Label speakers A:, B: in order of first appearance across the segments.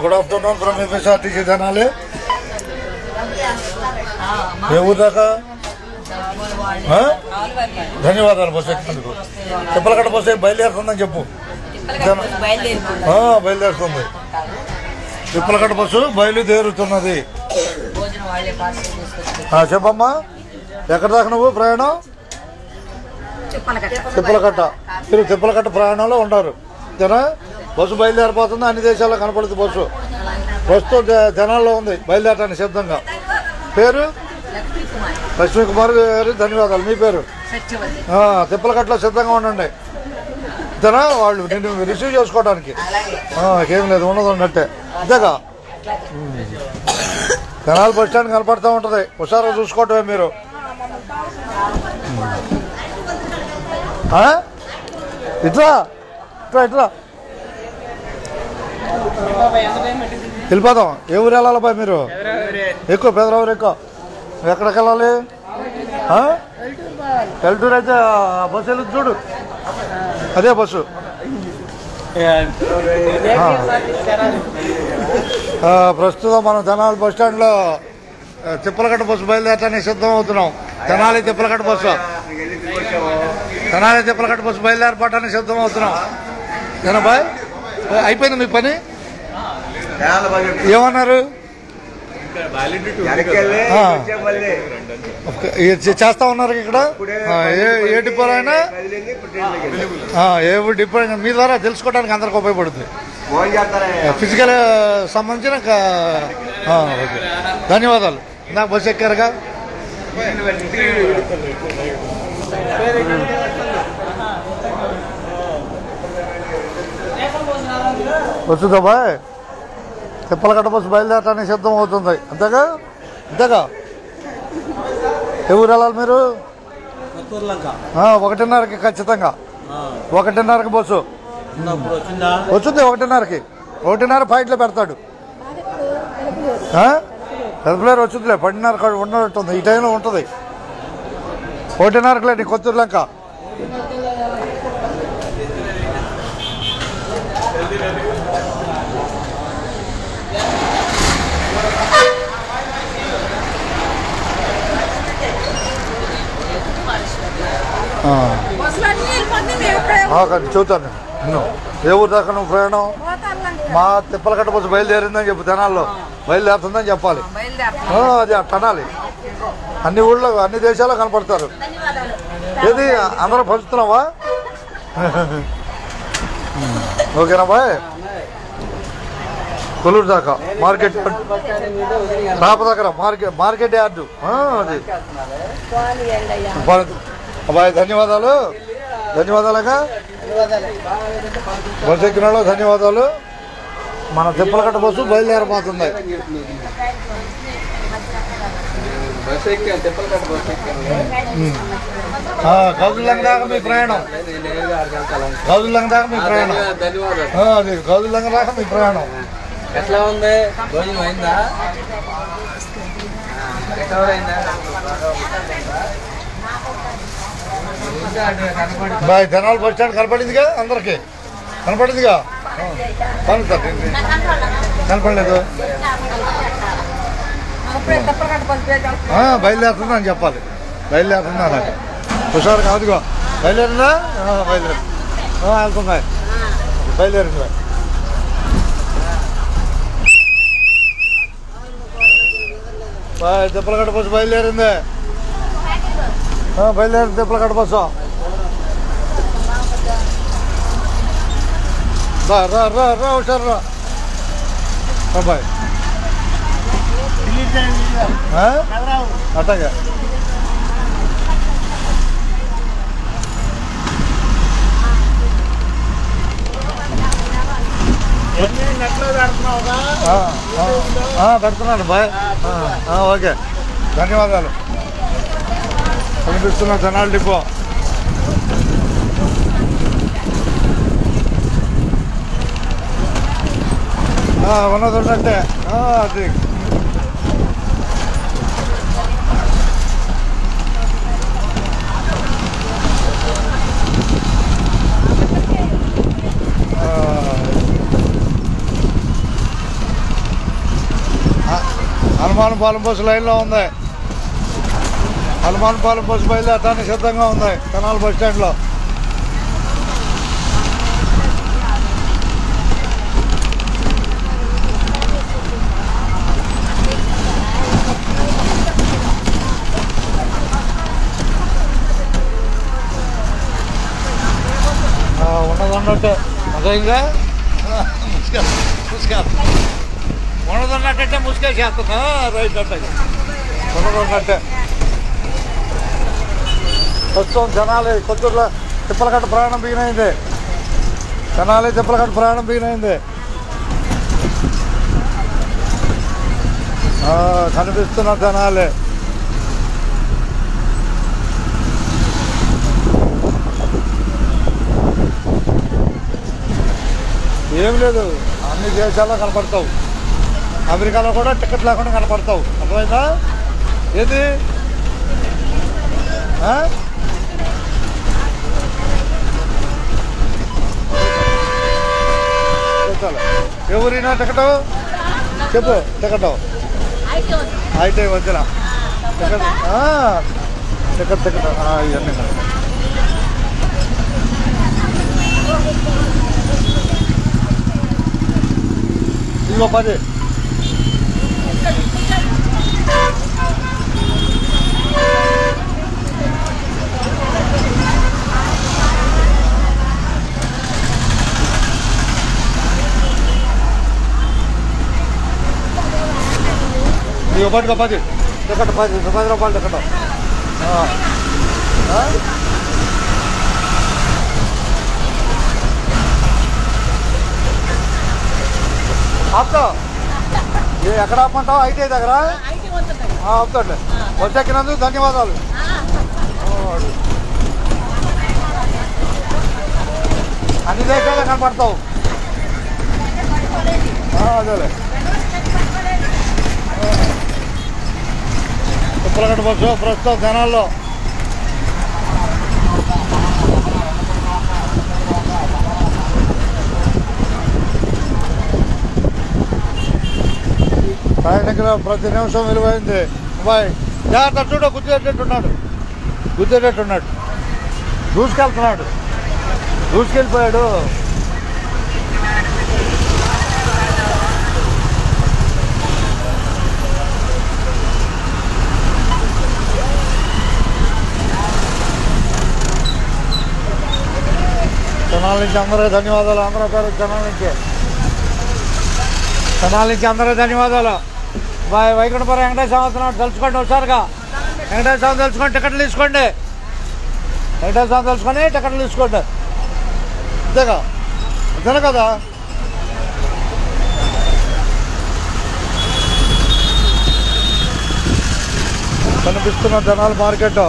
A: Good afternoon from MSRTC Tenali. ఏ ఊరు దాకా? ధన్యవాదాలు బస్సు ఎక్కినందుకు. తిప్పలకట్ట బస్సు బయలుదేరుతుందని చెప్పు. బయలుదేరుతుంది. తిప్పలకట్ట బస్సు బయలుదేరుతున్నది. చెప్పమ్మా, ఎక్కడ దాకా నువ్వు ప్రయాణం? తిప్పలకట్ట. మీరు తిప్పలకట్ట ప్రయాణంలో ఉంటారు. బస్సు బయలుదేరిపోతుంది. అన్ని దేశాల్లో కనపడుతుంది బస్సు. ప్రస్తుతం జనాల్లో ఉంది బయలుదేరటానికి సిద్ధంగా. పేరు లక్ష్మీ కుమార్ గారు, ధన్యవాదాలు. మీ పేరు? తిప్పలకట్టలో సిద్ధంగా ఉండండి. వాళ్ళు నిన్ను రిసీవ్ చేసుకోవడానికి ఏం లేదు, ఉన్నది ఉన్నట్టే. అంతేగా, జనాలు బస్ స్టాండ్ కనపడుతూ ఉంటుంది. హుషారుగా చూసుకోవటమే మీరు. ఇట్లా ఇట్లా ఇట్లా వెళ్ళిపోదాం. ఏ ఊరు వెళ్ళాలి బాయ్ మీరు? ఎక్కువ పెదరావురు ఎక్కువ. ఎక్కడికి వెళ్ళాలి? ఎల్టూరు అయితే బస్సు వెళ్ళి చూడు, అదే బస్సు. ప్రస్తుతం మనం తెనాలి బస్ స్టాండ్లో తిప్పలకట్ట బస్సు బయలుదేరటానికి సిద్ధం అవుతున్నాం. తెనాలి తిప్పలకట్ట బస్సు బయలుదేరపడటానికి సిద్ధం అవుతున్నాం. బాయ్, అయిపోయింది మీ పని? ఏమన్నారు? చేస్తా ఉన్నారు ఇక్కడ. ఏ డిపో అయినా, ఏ డిపో అయినా మీ ద్వారా తెలుసుకోవడానికి అందరికి ఉపయోగపడుతుంది. ఫిజికల్ సంబంధించిన. ఓకే, ధన్యవాదాలు. నాకు బస్సు ఎక్కారుగా. వస్తుందా బాయ్? తిప్పలకట్ట బస్సు బయలుదేరటానికి సిద్ధం అవుతుంది. అంతేగా? అంతేగా. ఏ ఊరు వెళ్ళాలి మీరు? 1:30కి ఖచ్చితంగా. 1:30కి బస్సు వచ్చింది. 1:30కి 1:30 ఫైట్లో పెడతాడు. ఎదుపులేరు వచ్చిందిలే. 10:30 ఉన్నట్టుంది. ఈ టైంలో ఉంటుంది. 1:30కి లేండి కొత్తూరు లంక. చూస్తాను. ఏ ఊరు దాకా నువ్వు ప్రయాణం? మా తిప్పలకట్ట బస్సు బయలుదేరిందని చెప్పు. తెనాల్లో బయలుదేరుతుందని చెప్పాలి. అది అనాలి. అన్ని ఊళ్ళో అన్ని దేశాల్లో కనపడతారు. ఏది అందరూ పంచుతున్నావా? ఓకేనా బాయ్? కొల్లూరు దాకా మార్కెట్, రాప దగ్గర మార్కెట్ యార్డు. అది అబ్బాయి, ధన్యవాదాలు. ధన్యవాదాలుగా బస్సు ఎక్కిన వాళ్ళు ధన్యవాదాలు. మన తిప్పలకట్ట బస్సు బయలుదేరబోతుంది. గౌదులంగ దాకా మీ ప్రయాణం. గౌదులంగ దాకా మీ ప్రయాణం. అది గౌదులంగ దాకా మీ ప్రయాణం.
B: ఎట్లా ఉంది? భోజనం అయిందా?
A: బాయ్, తెనాలి బస్ స్టాండ్ కనపడిందిగా అందరికి. కనపడిందిగా? కనపడలేదు. బయలుదేరుతుందా అని చెప్పాలి. బయలుదేరుతుందా నాకు హుషారు కాదుగా. బయలుదేరిందా? బయలుదేరి వెళ్తుందా? బయలుదేరిందా? తిప్పలకట్ట బస్సు బయలుదేరింది. బయలుదేరింది తిప్పలకట్ట బస్సు. రా హుషారు రా బాయ్. అట్టగా పెడుతున్నాను బాయ్. ఓకే, ధన్యవాదాలు. కనిపిస్తున్నా తెనాలి డిపో. ఉన్నది ఉన్నట్టే. అది హనుమానపాలెం బస్సు లైన్లో ఉంది. హనుమానపాలెం బస్సు బయలుదేరడానికి సిద్ధంగా ఉంది తెనాలి బస్ స్టాండ్లో. ఉన్నదన్నట్టే ఇంకా ఉన్నదన్నట్టే ముసుకేసేస్తున్నా. రైట్ అంటే ఉన్నదన్నట్టే. ప్రస్తుతం తెనాలి కొత్తూరులో తిప్పలకట్ట ప్రయాణం బిగినైంది. తెనాలి తిప్పలకట్ట ప్రయాణం బిగినైంది. కనిపిస్తున్న తెనాలి. ఏం లేదు, అన్ని దేశాల్లో కనపడతావు. అమెరికాలో కూడా టికెట్ లేకుండా కనపడతావు. అర్థమైందా? ఏది ఎవరైనా టికెట్ చెప్పు. టికెట్ అయితే వద్దులా. టికెట్ టికెట్ టికెట్ ఇవన్నీ ఇదిగో 10. ఇదిగో 10 టికెట్ 10 రూపాయలు టికెట్. ఆపుతా. ఎక్కడ ఆపమంటావు? ఐటీ దగ్గర ఆపుతాండి. వచ్చేకినందుకు ధన్యవాదాలు. అన్ని దేశాల్లో కనపడతావు. అదేలే. తిప్పలకట్ట బస్సు ప్రస్తుతం తెనాల్లో. ప్రయాణికుల ప్రతి నిమిషం విలువైంది. బాయ్ జాగ్రత్త. చూడ గుద్దేటట్టున్నాడు. దూసుకెళ్తున్నాడు. దూసుకెళ్ళిపోయాడు. తెనాలి నుంచి అందరూ ధన్యవాదాలు. అందరూ పేరు తెనాలి నుంచి అందరూ ధన్యవాదాలు. బాయ్. వైకుంఠపురం వెంకటేశ్వర వస్తున్నాడు. తెలుసుకోండి ఒకసారిగా. వెంకటేశ్వరం తెలుసుకోండి, టికెట్లు తీసుకోండి. వెంకటేశ్వరం తెలుసుకొని టికెట్లు తీసుకోండి. అంతేగా? అంతేనా కదా? కనిపిస్తున్న తెనాలి మార్కెట్.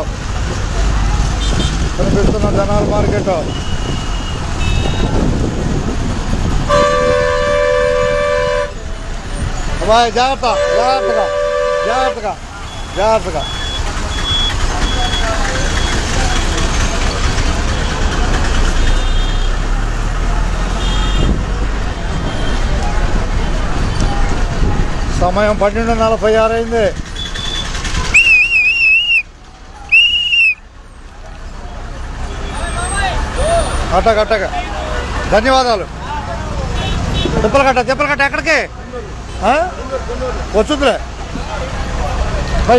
A: బాయ్. జాగ్రత్తగా. సమయం 12:46 అయింది. అట్టగా ధన్యవాదాలు. తిప్పలకట్ట ఎక్కడికి వచ్చుందిలే. బా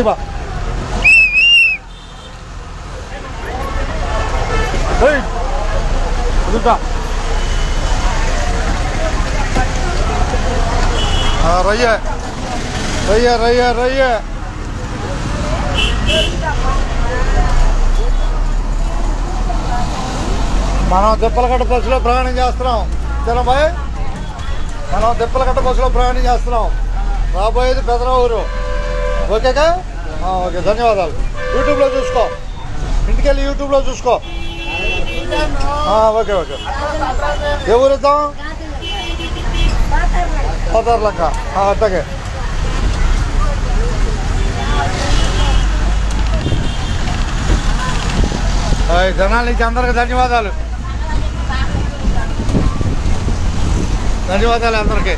A: రయ్య. మనం తిప్పలకట్ట బస్సులో ప్రయాణం చేస్తున్నాం. బాయ్. మనం తిప్పలకట్ట బస్సులో ప్రయాణం చేస్తున్నాం. రాబోయేది పెదరావూరు. ఓకేగా? ఓకే. ధన్యవాదాలు. యూట్యూబ్లో చూసుకో. ఇంటికెళ్ళి యూట్యూబ్లో చూసుకో. ఓకే. ఏ ఊరిద్దాం? పతార్లంక. అట్టగే. తెనాలి నుంచి అందరికి ధన్యవాదాలు అందరికీ.